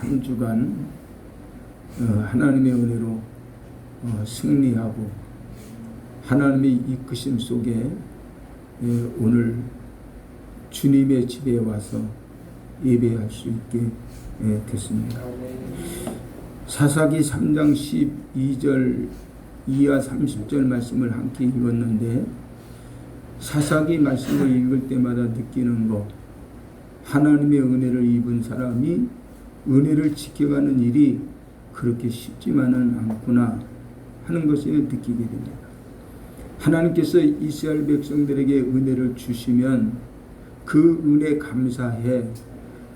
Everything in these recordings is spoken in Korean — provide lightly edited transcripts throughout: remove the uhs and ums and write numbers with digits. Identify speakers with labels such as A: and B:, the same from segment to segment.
A: 한 주간 하나님의 은혜로 승리하고 하나님의 이끄심 속에 오늘 주님의 집에 와서 예배할 수 있게 됐습니다. 사사기 3장 12절 이하 30절 말씀을 함께 읽었는데, 사사기 말씀을 읽을 때마다 느끼는 것, 하나님의 은혜를 입은 사람이 은혜를 지켜가는 일이 그렇게 쉽지만은 않구나 하는 것을 느끼게 됩니다. 하나님께서 이스라엘 백성들에게 은혜를 주시면 그 은혜 감사해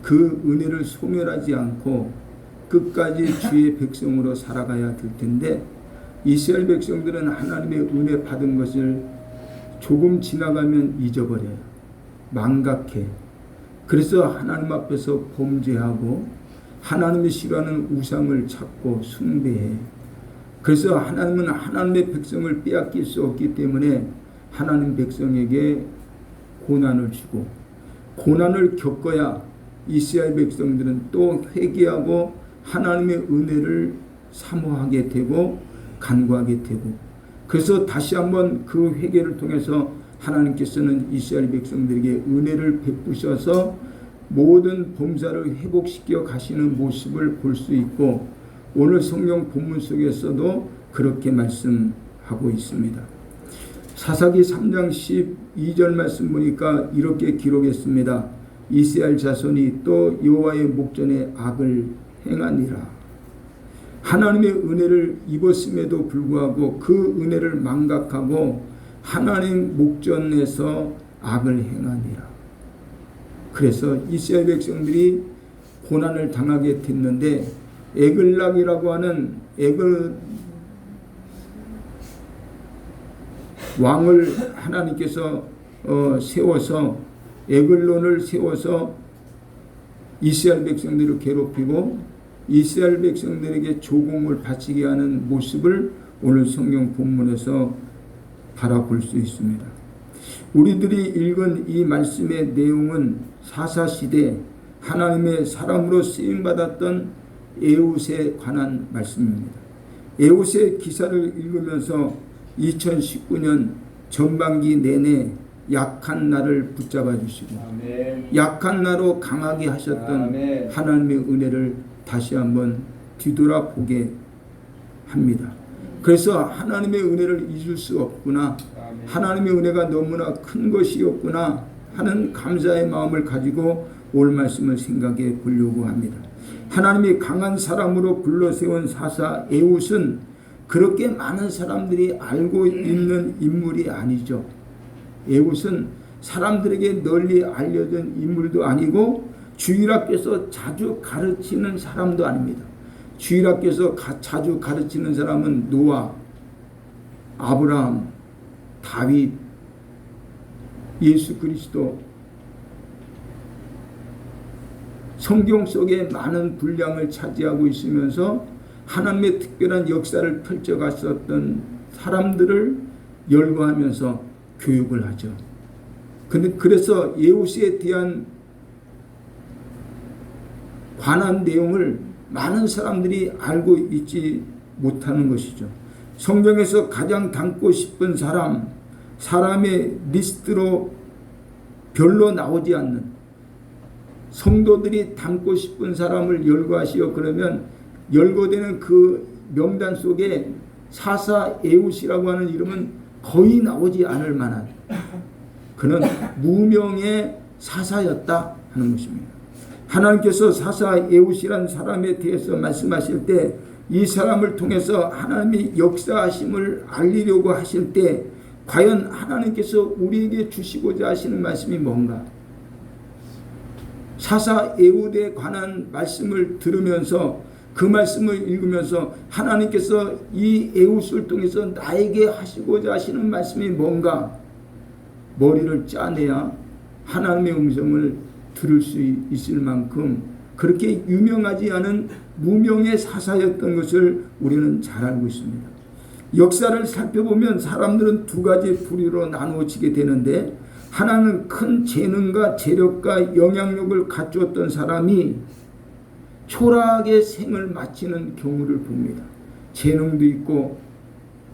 A: 그 은혜를 소멸하지 않고 끝까지 주의 백성으로 살아가야 될 텐데, 이스라엘 백성들은 하나님의 은혜 받은 것을 조금 지나가면 잊어버려요. 망각해. 그래서 하나님 앞에서 범죄하고 하나님이 싫어하는 우상을 찾고 숭배해. 그래서 하나님은 하나님의 백성을 빼앗길 수 없기 때문에 하나님 백성에게 고난을 주고, 고난을 겪어야 이스라엘 백성들은 또 회개하고 하나님의 은혜를 사모하게 되고 간구하게 되고, 그래서 다시 한번 그 회개를 통해서 하나님께서는 이스라엘 백성들에게 은혜를 베푸셔서 모든 범사를 회복시켜 가시는 모습을 볼 수 있고, 오늘 성경 본문 속에서도 그렇게 말씀하고 있습니다. 사사기 3장 12절 말씀 보니까 이렇게 기록했습니다. 이스라엘 자손이 또 여호와의 목전에 악을 행하니라. 하나님의 은혜를 입었음에도 불구하고 그 은혜를 망각하고 하나님 목전에서 악을 행하니라. 그래서 이스라엘 백성들이 고난을 당하게 됐는데, 에글락이라고 하는 왕을 하나님께서 세워서, 에글론을 세워서 이스라엘 백성들을 괴롭히고 이스라엘 백성들에게 조공을 바치게 하는 모습을 오늘 성경 본문에서 바라볼 수 있습니다. 우리들이 읽은 이 말씀의 내용은 사사시대 하나님의 사람으로 쓰임받았던 에훗에 관한 말씀입니다. 에훗의 기사를 읽으면서 2019년 전반기 내내 약한 나를 붙잡아 주시고 아멘. 약한 나로 강하게 하셨던 아멘. 하나님의 은혜를 다시 한번 뒤돌아보게 합니다. 그래서 하나님의 은혜를 잊을 수 없구나, 아멘. 하나님의 은혜가 너무나 큰 것이었구나 하는 감사의 마음을 가지고 올 말씀을 생각해 보려고 합니다. 하나님이 강한 사람으로 불러세운 사사 에훗은 그렇게 많은 사람들이 알고 있는 인물이 아니죠. 에훗은 사람들에게 널리 알려진 인물도 아니고 주일학교에서 자주 가르치는 사람도 아닙니다. 주일학교에서 자주 가르치는 사람은 노아, 아브라함, 다윗, 예수 그리스도, 성경 속에 많은 분량을 차지하고 있으면서 하나님의 특별한 역사를 펼쳐갔었던 사람들을 열거하면서 교육을 하죠. 그래서 에훗에 대한 관한 내용을 많은 사람들이 알고 있지 못하는 것이죠. 성경에서 가장 닮고 싶은 사람의 리스트로 별로 나오지 않는, 성도들이 닮고 싶은 사람을 열거하시오 그러면 열거되는 그 명단 속에 사사 에훗이라고 하는 이름은 거의 나오지 않을 만한, 그는 무명의 사사였다 하는 것입니다. 하나님께서 사사 에훗이라는 사람에 대해서 말씀하실 때 이 사람을 통해서 하나님의 역사하심을 알리려고 하실 때 과연 하나님께서 우리에게 주시고자 하시는 말씀이 뭔가? 사사 에훗에 관한 말씀을 들으면서 그 말씀을 읽으면서 하나님께서 이 에훗을 통해서 나에게 하시고자 하시는 말씀이 뭔가 머리를 짜내야 하나님의 음성을 들을 수 있을 만큼 그렇게 유명하지 않은 무명의 사사였던 것을 우리는 잘 알고 있습니다. 역사를 살펴보면 사람들은 두 가지 부류로 나누어지게 되는데, 하나는 큰 재능과 재력과 영향력을 갖추었던 사람이 초라하게 생을 마치는 경우를 봅니다. 재능도 있고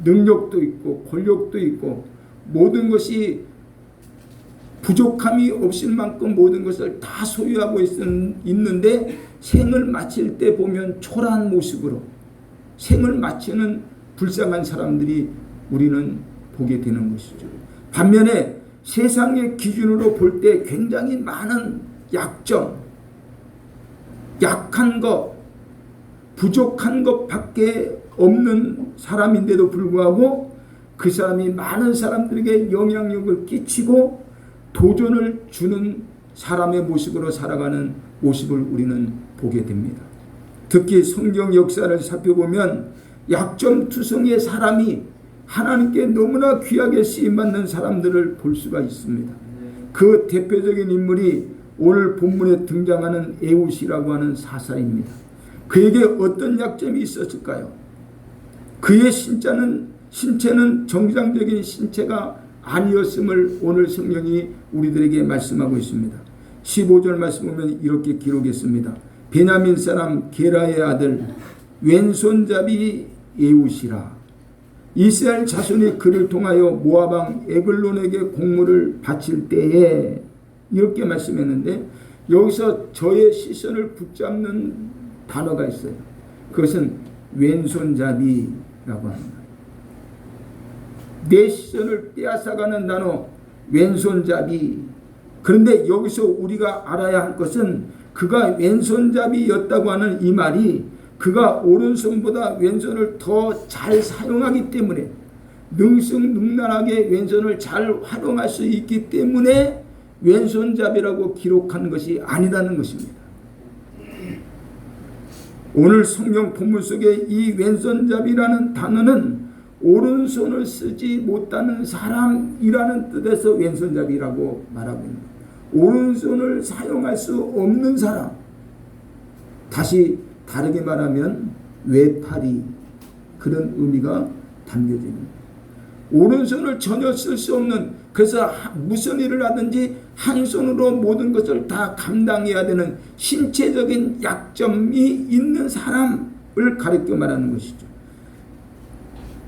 A: 능력도 있고 권력도 있고 모든 것이 부족함이 없을 만큼 모든 것을 다 소유하고 있는데 생을 마칠 때 보면 초라한 모습으로 생을 마치는 불쌍한 사람들이 우리는 보게 되는 것이죠. 반면에 세상의 기준으로 볼 때 굉장히 많은 약점, 약한 것, 부족한 것밖에 없는 사람인데도 불구하고 그 사람이 많은 사람들에게 영향력을 끼치고 도전을 주는 사람의 모습으로 살아가는 모습을 우리는 보게 됩니다. 특히 성경 역사를 살펴보면 약점투성의 사람이 하나님께 너무나 귀하게 쓰임받는 사람들을 볼 수가 있습니다. 그 대표적인 인물이 오늘 본문에 등장하는 에웃이라고 하는 사사입니다. 그에게 어떤 약점이 있었을까요? 그의 신체는 정상적인 신체가 아니었음을 오늘 성경이 우리들에게 말씀하고 있습니다. 15절 말씀 보면 이렇게 기록했습니다. 베냐민 사람 게라의 아들 왼손잡이 에웃이라. 이스라엘 자손이 그를 통하여 모압 왕 에글론에게 공물을 바칠 때에 이렇게 말씀했는데 여기서 저의 시선을 붙잡는 단어가 있어요. 그것은 왼손잡이라고 합니다. 내 시선을 빼앗아가는 단어 왼손잡이. 그런데 여기서 우리가 알아야 할 것은 그가 왼손잡이였다고 하는 이 말이 그가 오른손보다 왼손을 더 잘 사용하기 때문에 능숙능란하게 왼손을 잘 활용할 수 있기 때문에 왼손잡이라고 기록한 것이 아니라는 것입니다. 오늘 성경 본문 속에 이 왼손잡이라는 단어는 오른손을 쓰지 못하는 사람이라는 뜻에서 왼손잡이라고 말하고 있는 거예요. 오른손을 사용할 수 없는 사람. 다시 다르게 말하면 외팔이, 그런 의미가 담겨져 있는 거예요. 오른손을 전혀 쓸 수 없는, 그래서 무슨 일을 하든지 한 손으로 모든 것을 다 감당해야 되는 신체적인 약점이 있는 사람을 가리켜 말하는 것이죠.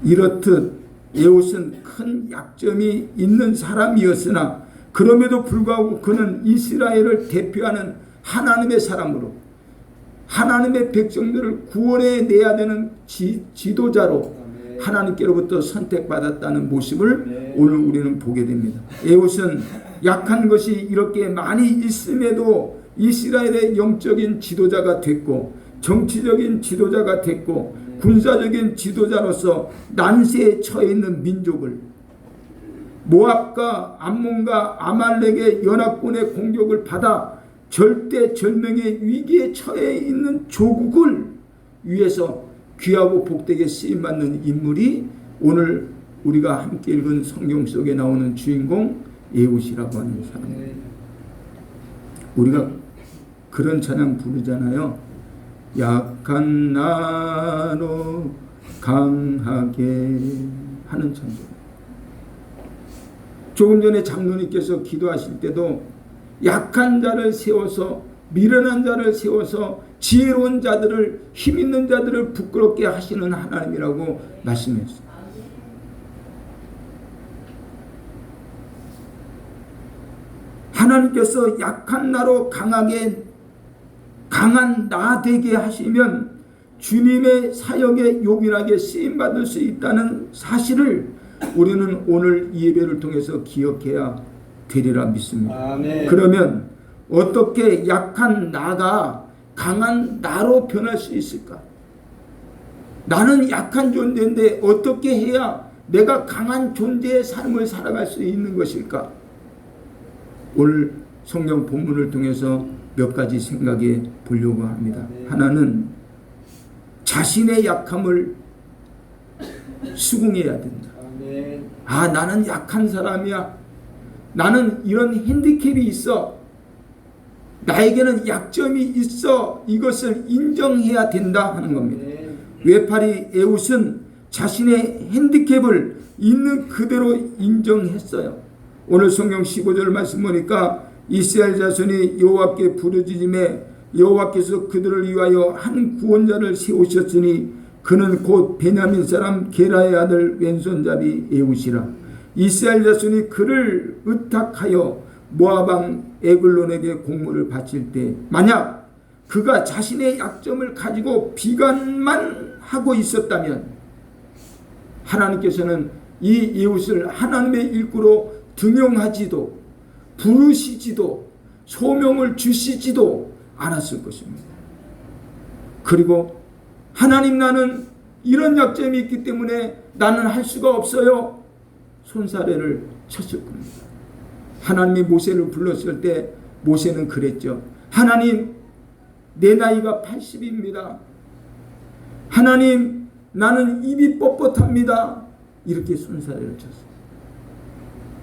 A: 이렇듯 에웃은 큰 약점이 있는 사람이었으나 그럼에도 불구하고 그는 이스라엘을 대표하는 하나님의 사람으로 하나님의 백성들을 구원해 내야 되는 지도자로 하나님께로부터 선택받았다는 모습을 오늘 우리는 보게 됩니다. 에웃은 약한 것이 이렇게 많이 있음에도 이스라엘의 영적인 지도자가 됐고 정치적인 지도자가 됐고 군사적인 지도자로서 난세에 처해 있는 민족을 모압과 암몬과 아말렉의 연합군의 공격을 받아 절대절명의 위기에 처해 있는 조국을 위해서 귀하고 복되게 쓰임받는 인물이 오늘 우리가 함께 읽은 성경 속에 나오는 주인공 에웃이라고 하는 사람입니다. 우리가 그런 찬양 부르잖아요. 약한 나로 강하게 하는 찬양. 조금 전에 장로님께서 기도하실 때도 약한 자를 세워서 미련한 자를 세워서 지혜로운 자들을 힘 있는 자들을 부끄럽게 하시는 하나님이라고 말씀했어요. 하나님께서 약한 나로 강한 나 되게 하시면 주님의 사역에 요긴하게 쓰임받을 수 있다는 사실을 우리는 오늘 이 예배를 통해서 기억해야 되리라 믿습니다. 아멘. 그러면 어떻게 약한 나가 강한 나로 변할 수 있을까? 나는 약한 존재인데 어떻게 해야 내가 강한 존재의 삶을 살아갈 수 있는 것일까? 오늘 성경 본문을 통해서 몇 가지 생각해 보려고 합니다. 하나는 자신의 약함을 수긍해야 된다. 아, 나는 약한 사람이야. 나는 이런 핸디캡이 있어. 나에게는 약점이 있어. 이것을 인정해야 된다 하는 겁니다. 외팔이 에웃은 자신의 핸디캡을 있는 그대로 인정했어요. 오늘 성경 15절 말씀 보니까 이스라엘 자손이 여호와께 부르짖음에 여호와께서 그들을 위하여 한 구원자를 세우셨으니 그는 곧 베냐민 사람 게라의 아들 왼손잡이 에웃이라. 이스라엘 자손이 그를 의탁하여 모압 왕 에글론에게 공물을 바칠 때 만약 그가 자신의 약점을 가지고 비관만 하고 있었다면 하나님께서는 이 에웃을 하나님의 일구로 등용하지도 부르시지도 소명을 주시지도 않았을 것입니다. 그리고 하나님, 나는 이런 약점이 있기 때문에 나는 할 수가 없어요. 손사래를 쳤을 겁니다. 하나님이 모세를 불렀을 때 모세는 그랬죠. 하나님, 내 나이가 80입니다. 하나님, 나는 입이 뻣뻣합니다. 이렇게 손사래를 쳤어요.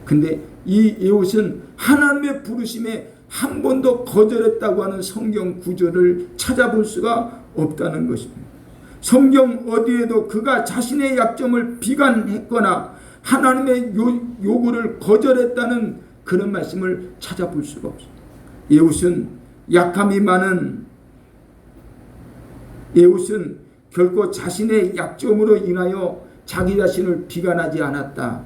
A: 근데 이 에웃은 하나님의 부르심에 한 번도 거절했다고 하는 성경 구절을 찾아볼 수가 없다는 것입니다. 성경 어디에도 그가 자신의 약점을 비관했거나 하나님의 요구를 거절했다는 그런 말씀을 찾아볼 수가 없습니다. 에웃은 약함이 많은 에웃은 결코 자신의 약점으로 인하여 자기 자신을 비관하지 않았다.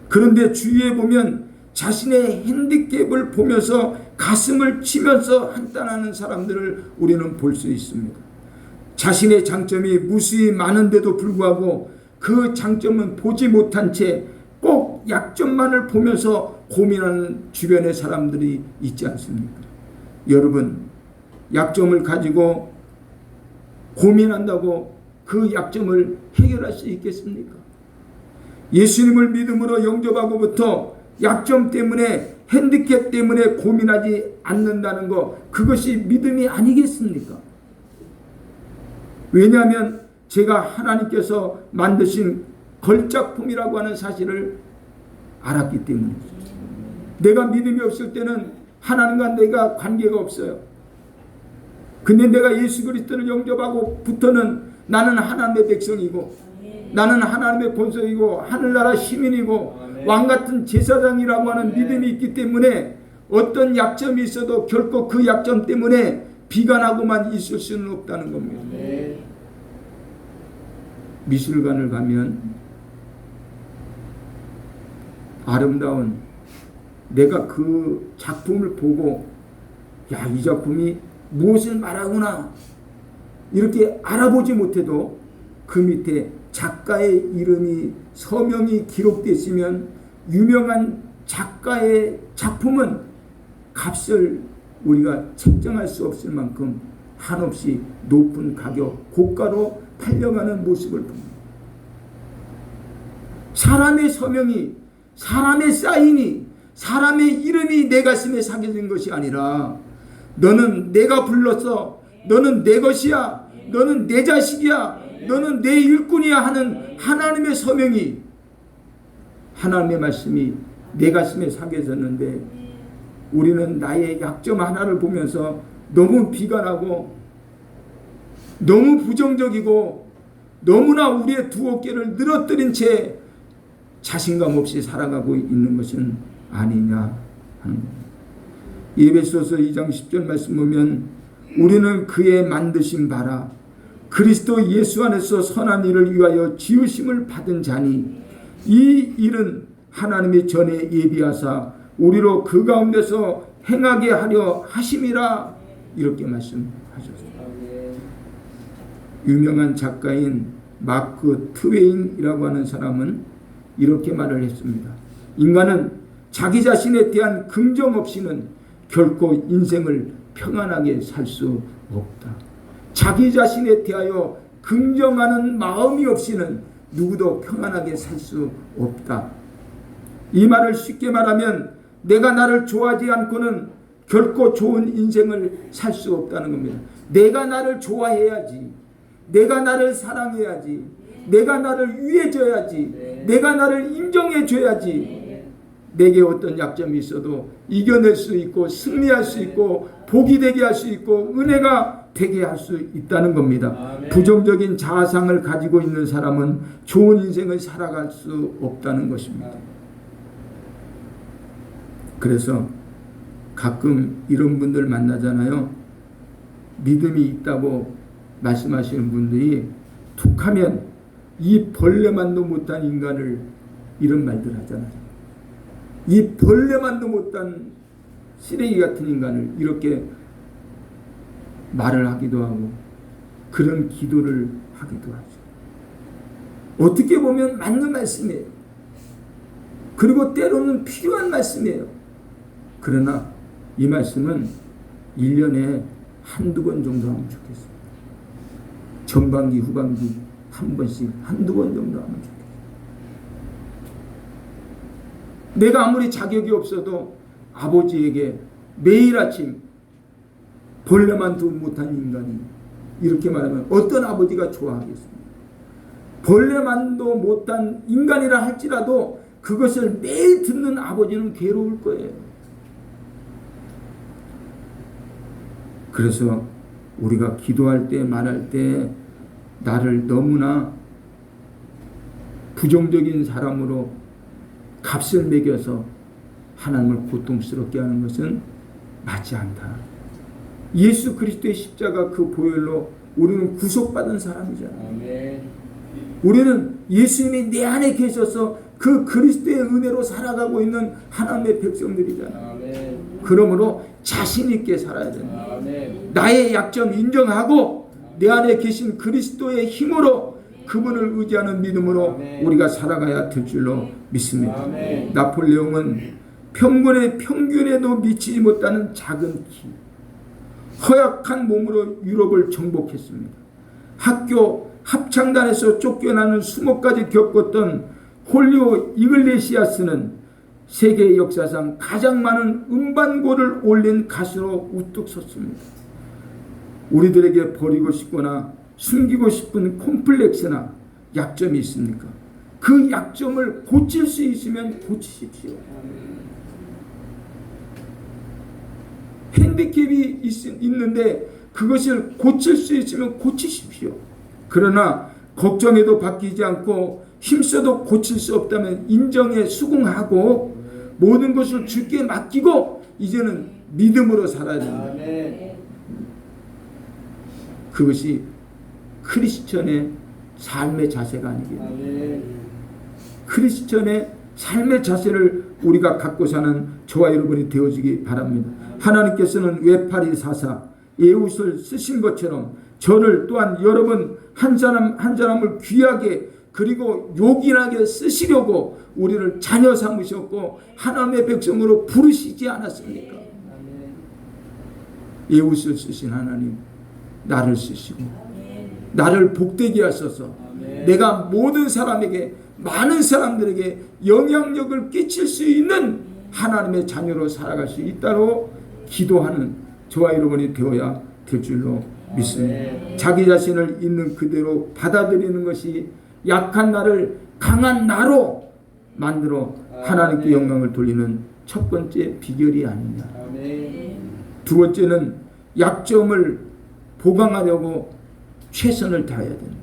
A: 그런데 주위에 보면 자신의 핸디캡을 보면서 가슴을 치면서 한탄하는 사람들을 우리는 볼 수 있습니다. 자신의 장점이 무수히 많은데도 불구하고 그 장점은 보지 못한 채 꼭 약점만을 보면서 고민하는 주변의 사람들이 있지 않습니까? 여러분, 약점을 가지고 고민한다고 그 약점을 해결할 수 있겠습니까? 예수님을 믿음으로 영접하고부터 약점 때문에, 핸디캡 때문에 고민하지 않는다는 것, 그것이 믿음이 아니겠습니까? 왜냐하면 제가 하나님께서 만드신 걸작품이라고 하는 사실을 알았기 때문이죠. 내가 믿음이 없을 때는 하나님과 내가 관계가 없어요. 근데 내가 예수 그리스도를 영접하고부터는 나는 하나님의 백성이고 나는 하나님의 본성이고 하늘나라 시민이고 왕같은 제사장이라고 하는 믿음이 있기 때문에 어떤 약점이 있어도 결코 그 약점 때문에 비관하고만 있을 수는 없다는 겁니다. 미술관을 가면 아름다운, 내가 그 작품을 보고 야, 이 작품이 무엇을 말하구나 이렇게 알아보지 못해도 그 밑에 작가의 이름이, 서명이 기록됐으면 유명한 작가의 작품은 값을 우리가 책정할 수 없을 만큼 한없이 높은 가격, 고가로 팔려가는 모습을 봅니다. 사람의 서명이, 사람의 사인이, 사람의 이름이 내 가슴에 새겨진 것이 아니라 너는 내가 불렀어, 너는 내 것이야, 너는 내 자식이야, 너는 내 일꾼이야 하는 하나님의 서명이, 하나님의 말씀이 내 가슴에 새겨졌는데 우리는 나의 약점 하나를 보면서 너무 비관하고 너무 부정적이고 너무나 우리의 두 어깨를 늘어뜨린 채 자신감 없이 살아가고 있는 것은 아니냐 하는 겁니다. 에베소서 2장 10절 말씀 보면 우리는 그의 만드신 바라 그리스도 예수 안에서 선한 일을 위하여 지으심을 받은 자니 이 일은 하나님이 전에 예비하사 우리로 그 가운데서 행하게 하려 하심이라 이렇게 말씀하셨습니다. 유명한 작가인 마크 트웨인이라고 하는 사람은 이렇게 말을 했습니다. 인간은 자기 자신에 대한 긍정 없이는 결코 인생을 평안하게 살 수 없다. 자기 자신에 대하여 긍정하는 마음이 없이는 누구도 평안하게 살 수 없다. 이 말을 쉽게 말하면 내가 나를 좋아하지 않고는 결코 좋은 인생을 살 수 없다는 겁니다. 내가 나를 좋아해야지, 내가 나를 사랑해야지, 내가 나를 위해줘야지, 내가 나를 인정해줘야지 내게 어떤 약점이 있어도 이겨낼 수 있고 승리할 수 있고 복이 되게 할 수 있고 은혜가 되게 할 수 있다는 겁니다. 부정적인 자아상을 가지고 있는 사람은 좋은 인생을 살아갈 수 없다는 것입니다. 그래서 가끔 이런 분들 만나잖아요. 믿음이 있다고 말씀하시는 분들이 툭하면 이 벌레만도 못한 인간을 이런 말들 하잖아요. 이 벌레만도 못한 쓰레기 같은 인간을 이렇게 말을 하기도 하고 그런 기도를 하기도 하죠. 어떻게 보면 맞는 말씀이에요. 그리고 때로는 필요한 말씀이에요. 그러나 이 말씀은 1년에 한두 번 정도 하면 좋겠어요. 전반기 후반기 한 번씩 한두 번 정도 하면 좋겠어요. 내가 아무리 자격이 없어도 아버지에게 매일 아침 벌레만도 못한 인간이 이렇게 말하면 어떤 아버지가 좋아하겠습니까? 벌레만도 못한 인간이라 할지라도 그것을 매일 듣는 아버지는 괴로울 거예요. 그래서 우리가 기도할 때 말할 때 나를 너무나 부정적인 사람으로 값을 매겨서 하나님을 고통스럽게 하는 것은 맞지 않다. 예수 그리스도의 십자가 그 보혈로 우리는 구속받은 사람이잖아요. 아멘. 우리는 예수님이 내 안에 계셔서 그 그리스도의 은혜로 살아가고 있는 하나님의 백성들이잖아요. 아멘. 그러므로 자신 있게 살아야 된다. 아멘. 나의 약점 인정하고 내 안에 계신 그리스도의 힘으로 그분을 의지하는 믿음으로 아멘. 우리가 살아가야 될 줄로 믿습니다. 아멘. 나폴레옹은 평균에도 미치지 못하는 작은 키, 허약한 몸으로 유럽을 정복했습니다. 학교 합창단에서 쫓겨나는 수모까지 겪었던 홀리오 이글레시아스는 세계 역사상 가장 많은 음반고를 올린 가수로 우뚝 섰습니다. 우리들에게 버리고 싶거나 숨기고 싶은 콤플렉스나 약점이 있습니까? 그 약점을 고칠 수 있으면 고치십시오. 핸디캡이 있는데 그것을 고칠 수 있으면 고치십시오. 그러나 걱정해도 바뀌지 않고 힘써도 고칠 수 없다면 인정에 수긍하고 모든 것을 주께 맡기고 이제는 믿음으로 살아야 됩니다. 그것이 크리스천의 삶의 자세가 아니겠습니까? 크리스천의 삶의 자세를 우리가 갖고 사는 저와 여러분이 되어지기 바랍니다. 하나님께서는 외파리사사 에웃을 쓰신 것처럼 저를 또한 여러분 한 사람 한 사람을 귀하게 그리고 요긴하게 쓰시려고 우리를 자녀 삼으셨고 하나님의 백성으로 부르시지 않았습니까? 에웃을 쓰신 하나님, 나를 쓰시고 나를 복되게 하셔서 내가 모든 사람에게 많은 사람들에게 영향력을 끼칠 수 있는 하나님의 자녀로 살아갈 수 있도록 기도하는 저와 여러분이 되어야 될 줄로 믿습니다. 자기 자신을 있는 그대로 받아들이는 것이 약한 나를 강한 나로 만들어 하나님께 영광을 돌리는 첫 번째 비결이 아니냐. 두 번째는 약점을 보강하려고 최선을 다해야 된다.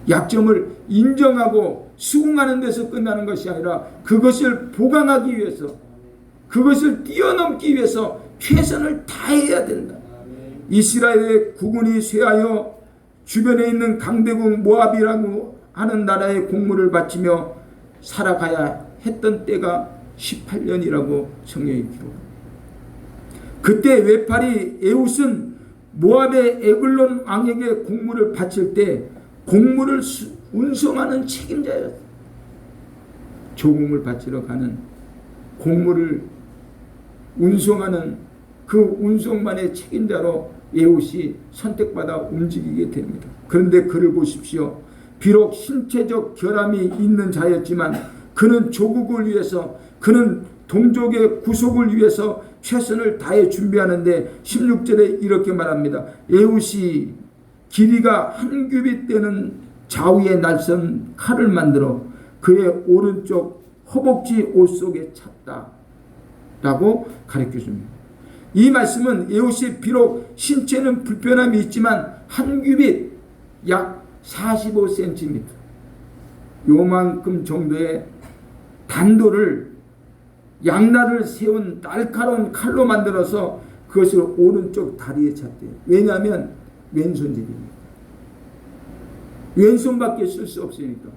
A: 약점을 인정하고 수긍하는 데서 끝나는 것이 아니라 그것을 보강하기 위해서 그것을 뛰어넘기 위해서 최선을 다해야 된다. 이스라엘의 국군이 쇠하여 주변에 있는 강대국 모압이라고 하는 나라의 공물을 바치며 살아가야 했던 때가 18년이라고 성경이 기록합니다. 그때 외팔이 에웃은 모압의 에글론 왕에게 공물을 바칠 때 공물을 운송하는 책임자였다. 조공을 바치러 가는 공물을 운송하는 그 운송만의 책임자로 에웃이 선택받아 움직이게 됩니다. 그런데 그를 보십시오. 비록 신체적 결함이 있는 자였지만 그는 조국을 위해서 그는 동족의 구속을 위해서 최선을 다해 준비하는데 16절에 이렇게 말합니다. 에웃이 길이가 한 규빗 되는 좌우에 날선 칼을 만들어 그의 오른쪽 허벅지 옷 속에 찼다 라고 가르쳐 줍니다. 이 말씀은 에웃이 비록 신체는 불편함이 있지만 한 규빗 약 45cm 요만큼 정도의 단도를 양날을 세운 날카로운 칼로 만들어서 그것을 오른쪽 다리에 찼대요. 왜냐하면 왼손잡이니까. 왼손밖에 쓸 수 없으니까.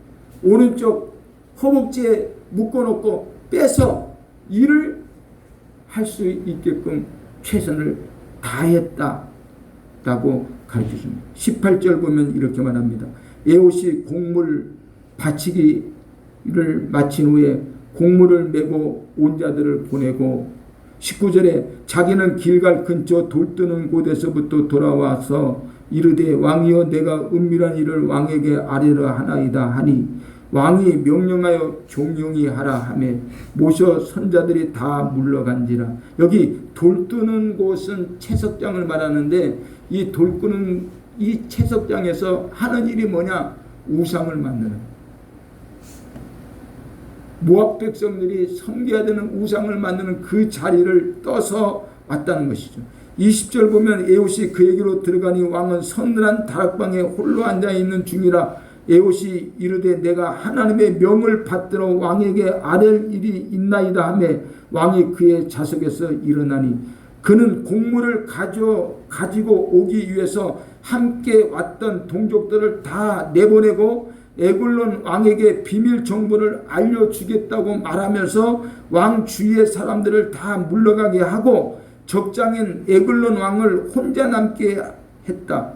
A: 오른쪽 허벅지에 묶어놓고 빼서 일을 할 수 있게끔 최선을 다했다라고 가르쳐줍니다. 18절 보면 이렇게 말합니다. 에봇이 곡물 바치기를 마친 후에 곡물을 메고 온 자들을 보내고 19절에 자기는 길갈 근처 돌뜨는 곳에서부터 돌아와서 이르되 왕이여 내가 은밀한 일을 왕에게 아뢰려 하나이다 하니 왕이 명령하여 종용이 하라 하매 모셔 선자들이 다 물러간지라. 여기 돌뜨는 곳은 채석장을 말하는데 이 돌끄는 이 채석장에서 하는 일이 뭐냐? 우상을 만드는. 모압 백성들이 섬겨야 되는 우상을 만드는 그 자리를 떠서 왔다는 것이죠. 20절 보면 에봇이 그에게로 들어가니 왕은 서늘한 다락방에 홀로 앉아있는 중이라. 에봇이 이르되 내가 하나님의 명을 받들어 왕에게 아랠 일이 있나이다 하매 왕이 그의 좌석에서 일어나니 그는 곡물을 가지고 오기 위해서 함께 왔던 동족들을 다 내보내고 에글론 왕에게 비밀 정보를 알려주겠다고 말하면서 왕 주위의 사람들을 다 물러가게 하고 적장인 에글론 왕을 혼자 남게 했다.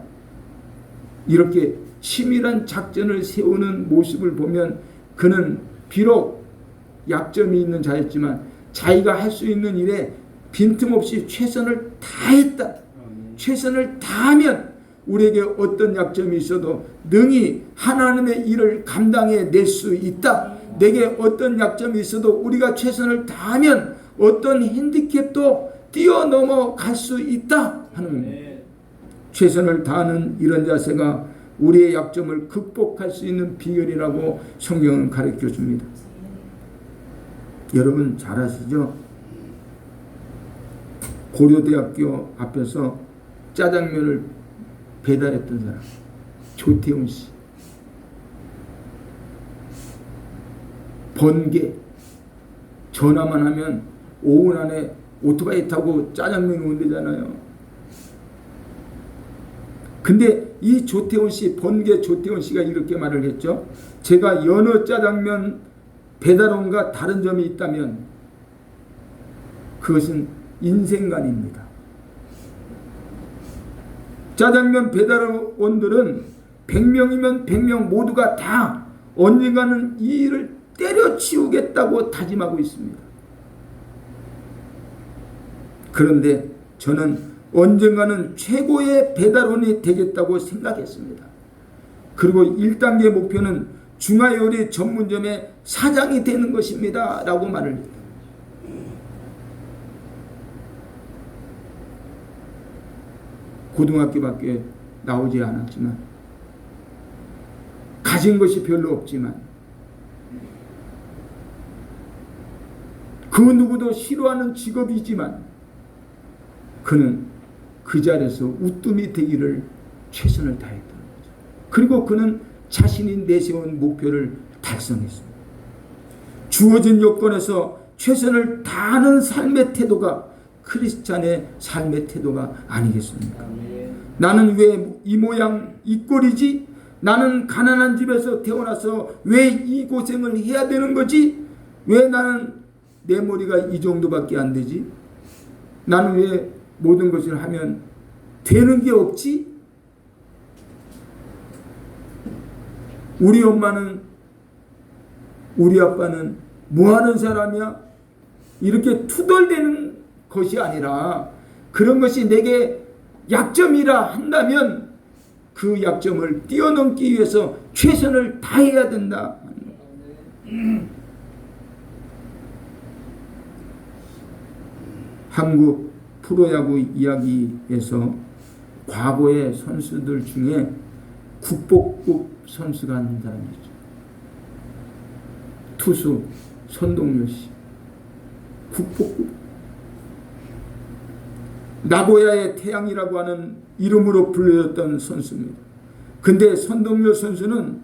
A: 이렇게 치밀한 작전을 세우는 모습을 보면 그는 비록 약점이 있는 자였지만 자기가 할 수 있는 일에 빈틈없이 최선을 다했다. 최선을 다하면 우리에게 어떤 약점이 있어도 능히 하나님의 일을 감당해 낼 수 있다. 내게 어떤 약점이 있어도 우리가 최선을 다하면 어떤 핸디캡도 뛰어넘어 갈 수 있다 하는 겁니다. 최선을 다하는 이런 자세가 우리의 약점을 극복할 수 있는 비결이라고 성경은 가르쳐 줍니다. 여러분 잘 아시죠? 고려대학교 앞에서 짜장면을 배달했던 사람 조태훈 씨. 번개 전화만 하면 오후 안에 오토바이 타고 짜장면이 온대잖아요. 근데 이 조태훈 씨, 번개 조태훈 씨가 이렇게 말을 했죠. 제가 연어 짜장면 배달원과 다른 점이 있다면 그것은 인생관입니다. 짜장면 배달원들은 100명이면 100명 모두가 다 언젠가는 이 일을 때려치우겠다고 다짐하고 있습니다. 그런데 저는 언젠가는 최고의 배달원이 되겠다고 생각했습니다. 그리고 1단계 목표는 중화요리 전문점의 사장이 되는 것입니다. 라고 말을 했다. 고등학교밖에 나오지 않았지만 가진 것이 별로 없지만 그 누구도 싫어하는 직업이지만 그는 그 자리에서 우뜸이 되기를 최선을 다했던 거죠. 그리고 그는 자신이 내세운 목표를 달성했습니다. 주어진 여건에서 최선을 다하는 삶의 태도가 크리스찬의 삶의 태도가 아니겠습니까? 나는 왜 이 모양 이 꼴이지? 나는 가난한 집에서 태어나서 왜 이 고생을 해야 되는 거지? 왜 나는 내 머리가 이 정도밖에 안 되지? 나는 왜 모든 것을 하면 되는 게 없지? 우리 엄마는 우리 아빠는 뭐하는 사람이야? 이렇게 투덜대는 것이 아니라 그런 것이 내게 약점이라 한다면 그 약점을 뛰어넘기 위해서 최선을 다해야 된다. 한국 프로야구 이야기에서 과거의 선수들 중에 국보급 선수가 한 사람이죠. 투수 선동열 씨. 국보급. 나고야의 태양이라고 하는 이름으로 불려졌던 선수입니다. 근데 선동열 선수는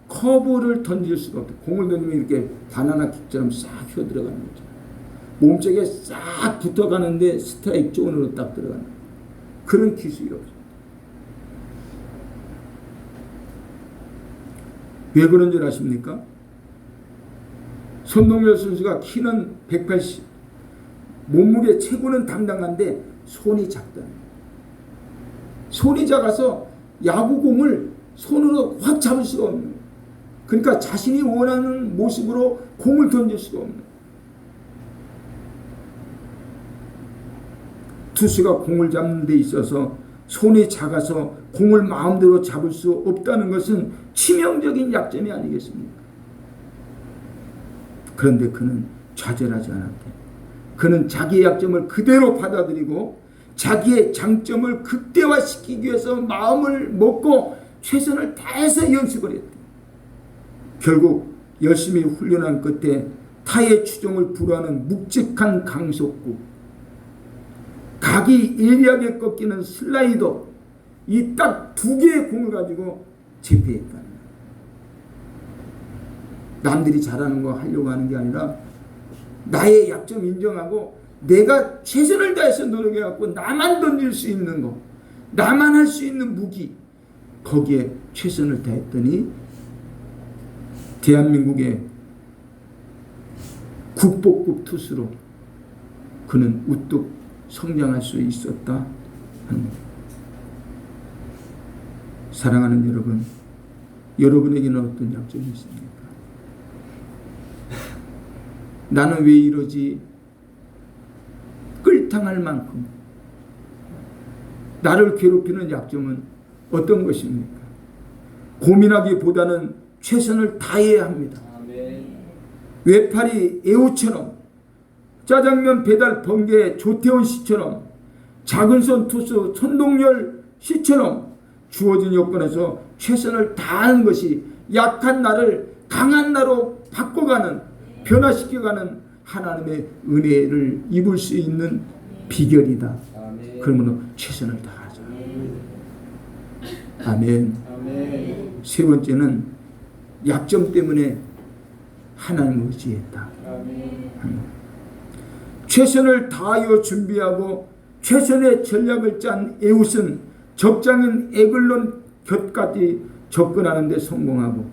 A: 커브를 던질 수가 없다. 공을 던지면 이렇게 바나나 킥처럼 싹 휘어들어가는 거죠. 몸쪽에 싹 붙어가는데 스트라이크 존으로 딱 들어가는 그런 기술이 없어요. 왜 그런 줄 아십니까? 손동열 선수가 키는 180, 몸무게 체구는 당당한데 손이 작다. 손이 작아서 야구공을 손으로 확 잡을 수가 없는 거예요. 그러니까 자신이 원하는 모습으로 공을 던질 수가 없는 거예요. 투수가 공을 잡는 데 있어서 손이 작아서 공을 마음대로 잡을 수 없다는 것은 치명적인 약점이 아니겠습니까? 그런데 그는 좌절하지 않았대. 그는 자기의 약점을 그대로 받아들이고 자기의 장점을 극대화시키기 위해서 마음을 먹고 최선을 다해서 연습을 했대. 결국 열심히 훈련한 끝에 타의 추종을 불허하는 묵직한 강속구, 각이 예리하게 꺾이는 슬라이더, 이 딱 두 개의 공을 가지고 제패했다. 남들이 잘하는 거 하려고 하는 게 아니라 나의 약점 인정하고 내가 최선을 다해서 노력해갖고 나만 던질 수 있는 거, 나만 할 수 있는 무기, 거기에 최선을 다했더니 대한민국의 국보급 투수로 그는 우뚝 성장할 수 있었다 하는 것. 사랑하는 여러분, 여러분에게는 어떤 약점이 있습니까? 나는 왜 이러지? 끌당할 만큼 나를 괴롭히는 약점은 어떤 것입니까? 고민하기보다는 최선을 다해야 합니다. 외파리 애호처럼, 짜장면 배달 번개 조태원 씨처럼, 작은 손 투수 손동열 씨처럼 주어진 여건에서 최선을 다하는 것이 약한 나를 강한 나로 바꿔가는, 변화시켜가는 하나님의 은혜를 입을 수 있는 비결이다. 그러면 최선을 다하자. 아멘. 세 번째는 약점 때문에 하나님을 의지했다. 최선을 다하여 준비하고 최선의 전략을 짠 에웃은 적장인 에글론 곁까지 접근하는 데 성공하고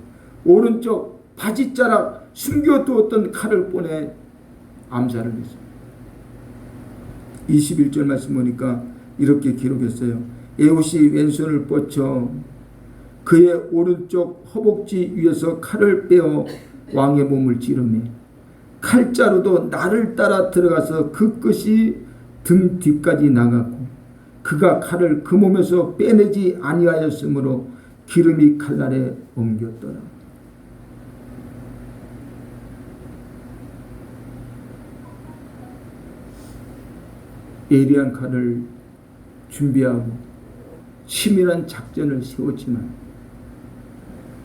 A: 오른쪽 바지자락 숨겨두었던 칼을 꺼내 암살을 했습니다. 21절 말씀 보니까 이렇게 기록했어요. 에웃이 왼손을 뻗쳐 그의 오른쪽 허벅지 위에서 칼을 빼어 왕의 몸을 찌르매 칼자루도 나를 따라 들어가서 그 끝이 등 뒤까지 나갔고 그가 칼을 그 몸에서 빼내지 아니하였으므로 기름이 칼날에 옮겼더라. 예리한 칼을 준비하고 치밀한 작전을 세웠지만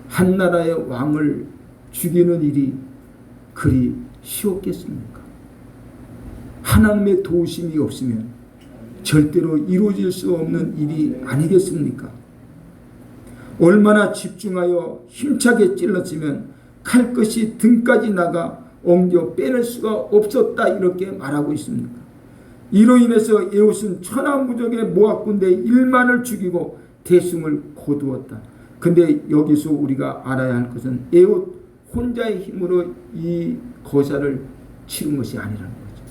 A: 한 나라의 왕을 죽이는 일이 그리 쉬웠겠습니까? 하나님의 도우심이 없으면 절대로 이루어질 수 없는 일이 아니겠습니까? 얼마나 집중하여 힘차게 찔렀으면 칼끝이 등까지 나가 옮겨 빼낼 수가 없었다 이렇게 말하고 있습니다. 이로 인해서 에웃은 천하무적의 모압 군대 1만을 죽이고 대승을 거두었다. 근데 여기서 우리가 알아야 할 것은 에웃 혼자의 힘으로 이 거사를 치른 것이 아니라는 거죠.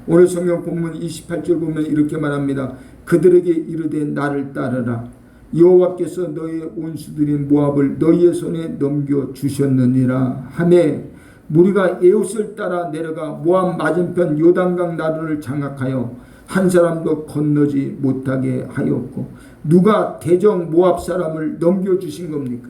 A: 오늘 성경 본문 28절 보면 이렇게 말합니다. 그들에게 이르되 나를 따르라. 여호와께서 너희의 온수들인 모압을 너희의 손에 넘겨주셨느니라 하매 무리가 에웃을 따라 내려가 모압 맞은편 요단강 나루를 장악하여 한 사람도 건너지 못하게 하였고 누가 대적 모압 사람을 넘겨주신 겁니까?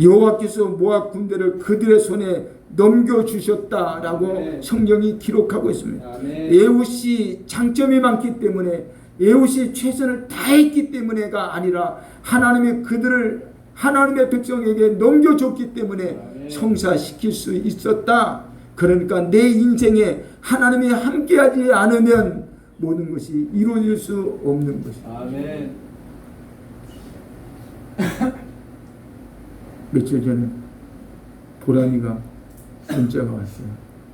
A: 여호와께서 모압 군대를 그들의 손에 넘겨주셨다라고 성경이 기록하고 있습니다. 에웃이 장점이 많기 때문에 에웃이 최선을 다했기 때문에가 아니라 하나님이 그들을 하나님의 백성에게 넘겨줬기 때문에 성사시킬 수 있었다. 그러니까 내 인생에 하나님이 함께하지 않으면 모든 것이 이루어질 수 없는 것입니다. 아멘. 며칠 전에 보람이가 문자가 왔어요.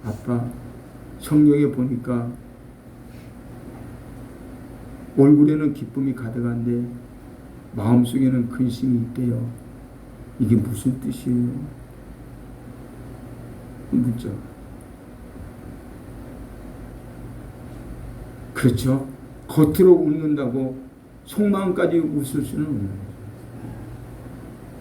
A: 아빠, 성경에 보니까 얼굴에는 기쁨이 가득한데 마음속에는 근심이 있대요. 이게 무슨 뜻이에요? 문자. 그렇죠? 겉으로 웃는다고 속마음까지 웃을 수는 없는 거죠.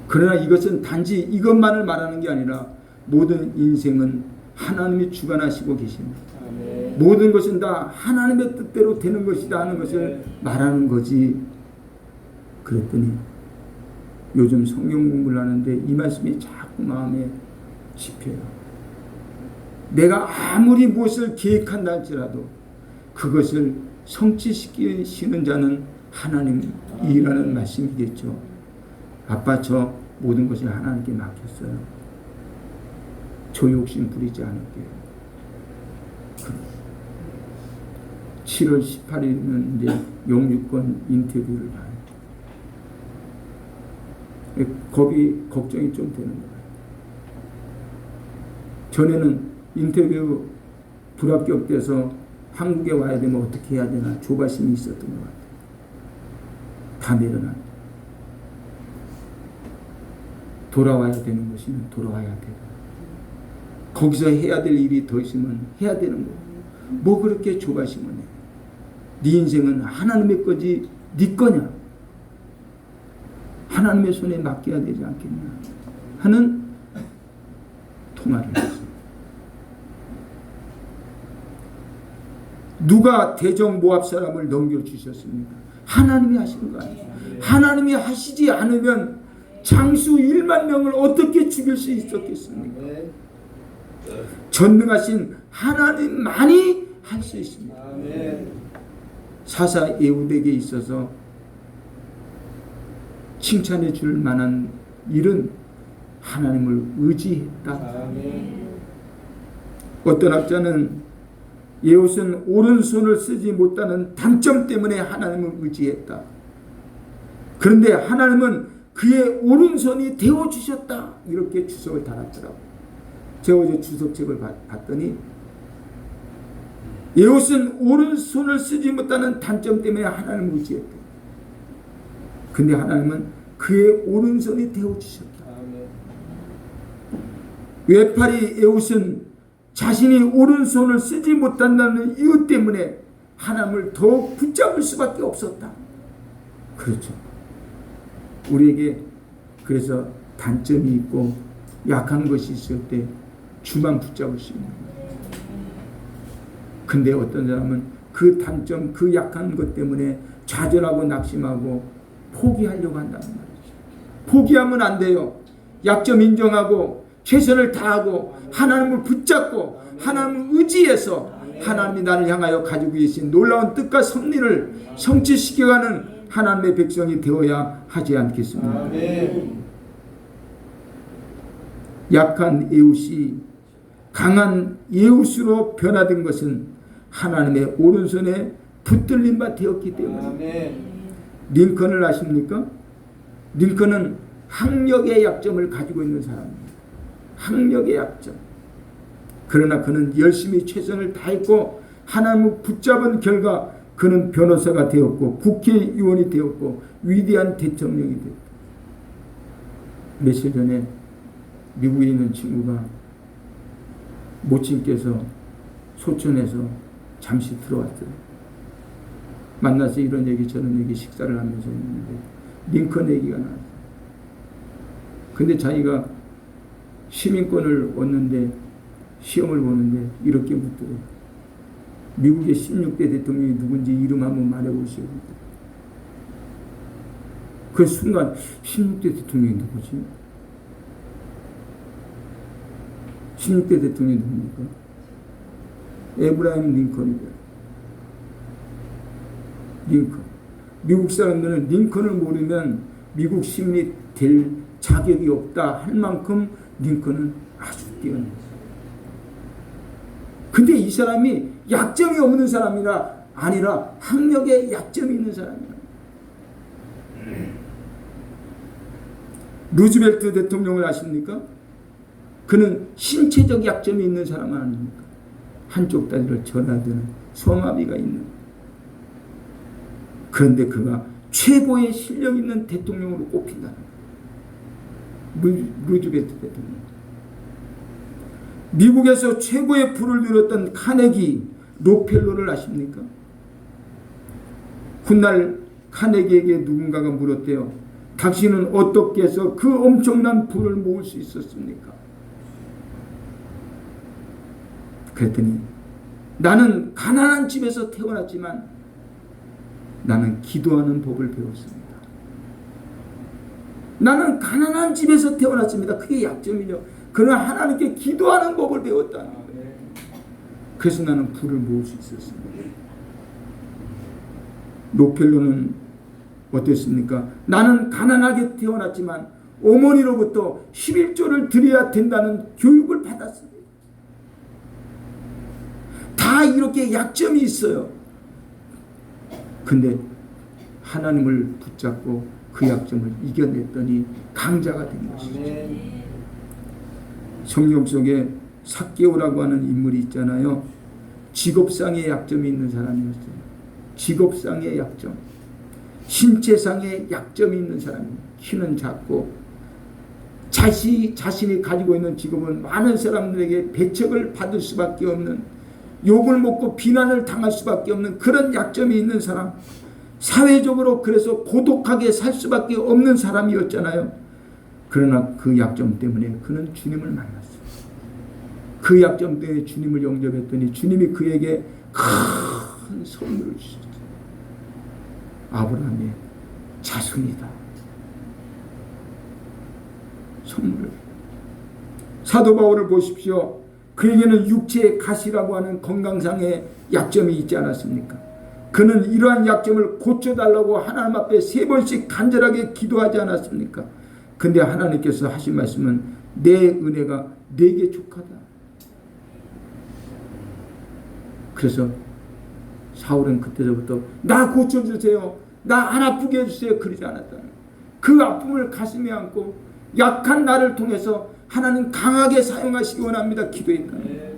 A: 그러나 이것은 단지 이것만을 말하는 게 아니라 모든 인생은 하나님이 주관하시고 계십니다. 아멘. 모든 것은 다 하나님의 뜻대로 되는 것이다 하는 것을 말하는 거지. 그랬더니 요즘 성경 공부를 하는데 이 말씀이 자꾸 마음에 씹혀요. 내가 아무리 무엇을 계획한다 할지라도 그것을 성취시키시는 자는 하나님이라는 말씀이겠죠. 아빠, 저 모든 것을 하나님께 맡겼어요. 저 욕심 부리지 않을게요. 7월 18일은 이제 영유권 인터뷰를 봐요. 걱정이 좀 되는 거예요. 전에는 인터뷰 불합격돼서 한국에 와야 되면 어떻게 해야 되나 조바심이 있었던 것 같아요. 다 내려놨다. 돌아와야 되는 것이면 돌아와야 되고 거기서 해야 될 일이 더 있으면 해야 되는 거고 뭐 그렇게 조바심을 해. 네 인생은 하나님의 거지 네 거냐? 하나님의 손에 맡겨야 되지 않겠냐 하는 통화를 했어요. 누가 대적 모압 사람을 넘겨주셨습니까? 하나님이 하시는 거 아니에요. 하나님이 하시지 않으면 장수 1만 명을 어떻게 죽일 수 있었겠습니까? 전능하신 하나님만이 할 수 있습니다. 사사 에훗에게 있어서 칭찬해 줄 만한 일은 하나님을 의지했다. 어떤 학자는 에훗은 오른손을 쓰지 못하는 단점 때문에 하나님을 의지했다. 그런데 하나님은 그의 오른손이 되어주셨다. 이렇게 주석을 달았더라고요. 제가 어제 주석책을 봤더니 에훗은 오른손을 쓰지 못하는 단점 때문에 하나님을 의지했다. 근데 하나님은 그의 오른손이 되어주셨다. 외팔이 에훗은 자신이 오른손을 쓰지 못한다는 이유 때문에 하나님을 더욱 붙잡을 수밖에 없었다. 그렇죠. 우리에게 그래서 단점이 있고 약한 것이 있을 때 주만 붙잡을 수 있는 거예요. 근데 어떤 사람은 그 단점, 그 약한 것 때문에 좌절하고 낙심하고 포기하려고 한다는 말이죠. 포기하면 안 돼요. 약점 인정하고 최선을 다하고 하나님을 붙잡고 하나님을 의지해서 하나님이 나를 향하여 가지고 계신 놀라운 뜻과 섭리를 성취시켜가는 하나님의 백성이 되어야 하지 않겠습니까? 아멘. 약한 에훗이 강한 에훗으로 변화된 것은 하나님의 오른손에 붙들린 바 되었기 때문에. 링컨을 아십니까? 링컨은 학력의 약점을 가지고 있는 사람입니다. 학력의 약점. 그러나 그는 열심히 최선을 다했고 하나님을 붙잡은 결과 그는 변호사가 되었고 국회의원이 되었고 위대한 대통령이 되었다. 며칠 전에 미국에 있는 친구가 모친께서 소천에서 잠시 들어왔어요. 만나서 이런 얘기 저런 얘기 식사를 하면서 했는데 링컨 얘기가 나왔어요. 근데 자기가 시민권을 얻는데 시험을 보는데 이렇게 묻더래요. 미국의 16대 대통령이 누군지 이름 한번 말해보시오. 그 순간 16대 대통령이 누구지? 16대 대통령이 누굽니까? 에브라임 링컨이다. 링컨. 미국 사람들은 링컨을 모르면 미국 시민이 될 자격이 없다 할 만큼 링컨은 아주 뛰어났어요. 근데 이 사람이 약점이 없는 사람이라 아니라 학력에 약점이 있는 사람이야. 루즈벨트 대통령을 아십니까? 그는 신체적 약점이 있는 사람 아닙니까? 한쪽 다리를 전화되는 소마비가 있는. 그런데 그가 최고의 실력 있는 대통령으로 꼽힌다는 거예요. 루즈벨트 대통령. 미국에서 최고의 부를 누렸던 카네기 록펠러를 아십니까? 훗날 카네기에게 누군가가 물었대요. 당신은 어떻게 해서 그 엄청난 부를 모을 수 있었습니까? 그랬더니 나는 가난한 집에서 태어났지만 나는 기도하는 법을 배웠습니다. 나는 가난한 집에서 태어났습니다. 그게 약점이죠. 그러나 하나님께 기도하는 법을 배웠다는 거예요. 그래서 나는 부를 모을 수 있었습니다. 록펠러는 어땠습니까? 나는 가난하게 태어났지만 어머니로부터 11조를 드려야 된다는 교육을 받았습니다. 다 이렇게 약점이 있어요. 근데 하나님을 붙잡고 그 약점을 이겨냈더니 강자가 된 것이죠. 성경 속에 삭개오라고 하는 인물이 있잖아요. 직업상의 약점이 있는 사람이었어요. 직업상의 약점, 신체상의 약점이 있는 사람입니다. 키는 작고 자신이 가지고 있는 직업은 많은 사람들에게 배척을 받을 수밖에 없는, 욕을 먹고 비난을 당할 수밖에 없는 그런 약점이 있는 사람, 사회적으로 그래서 고독하게 살 수밖에 없는 사람이었잖아요. 그러나 그 약점 때문에 그는 주님을 만났어요. 그 약점 때문에 주님을 영접했더니 주님이 그에게 큰 선물을 주셨어요. 아브라함의 자손이다. 선물을. 사도 바울을 보십시오. 그에게는 육체의 가시라고 하는 건강상의 약점이 있지 않았습니까? 그는 이러한 약점을 고쳐달라고 하나님 앞에 3번씩 간절하게 기도하지 않았습니까? 근데 하나님께서 하신 말씀은 내 은혜가 내게 족하다. 그래서 사울은 그때부터 나 고쳐주세요, 나 안 아프게 해주세요 그러지 않았다는 거예요. 그 아픔을 가슴에 안고 약한 나를 통해서 하나님 강하게 사용하시기 원합니다 기도했다는 거예요.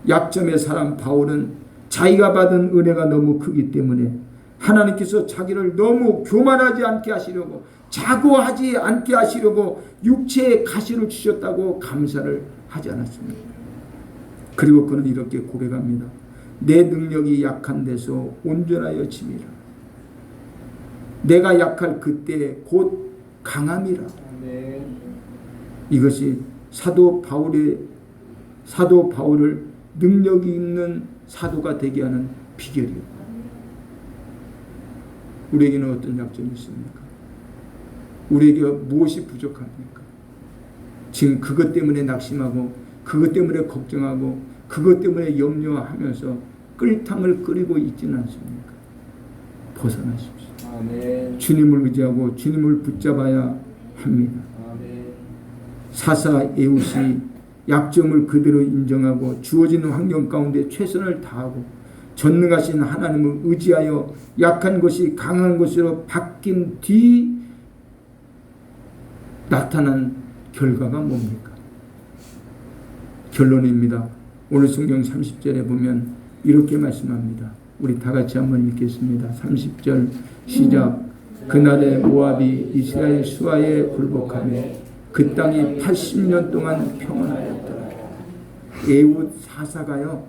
A: 약점의 사람 바울은 자기가 받은 은혜가 너무 크기 때문에 하나님께서 자기를 너무 교만하지 않게 하시려고, 자고하지 않게 하시려고 육체의 가시를 주셨다고 감사를 하지 않았습니다. 그리고 그는 이렇게 고백합니다. 내 능력이 약한 데서 온전하여 짐이라. 내가 약할 그때 곧 강함이라. 이것이 사도 바울을 능력이 있는 사도가 되게 하는 비결이에요. 우리에게는 어떤 약점이 있습니까? 우리에게 무엇이 부족합니까? 지금 그것 때문에 낙심하고 그것 때문에 걱정하고 그것 때문에 염려하면서 끓탕을 끓이고 있지는 않습니까? 벗어나십시오. 아멘. 주님을 의지하고 주님을 붙잡아야 합니다. 아멘. 사사 에웃이 약점을 그대로 인정하고 주어진 환경 가운데 최선을 다하고 전능하신 하나님을 의지하여 약한 것이 강한 것으로 바뀐 뒤 나타난 결과가 뭡니까? 결론입니다. 오늘 성경 30절에 보면 이렇게 말씀합니다. 우리 다 같이 한번 읽겠습니다. 30절 시작. 그날에 모압이 이스라엘 수하에 굴복하며 그 땅이 80년 동안 평안하였더라. 에웃 사사가요,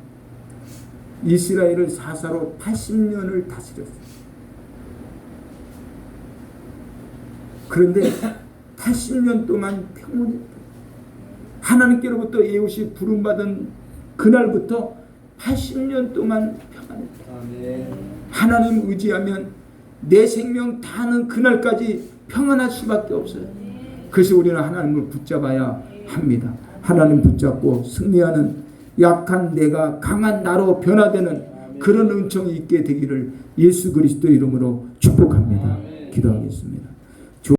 A: 이스라엘을 사사로 80년을 다스렸어요. 그런데 80년 동안 평온했다. 하나님께로부터 에웃이 부름받은 그날부터 80년 동안 평안했다. 하나님 의지하면 내 생명 다하는 그날까지 평안할 수밖에 없어요. 그래서 우리는 하나님을 붙잡아야 합니다. 하나님 붙잡고 승리하는, 약한 내가 강한 나로 변화되는 그런 은총이 있게 되기를 예수 그리스도 이름으로 축복합니다. 기도하겠습니다.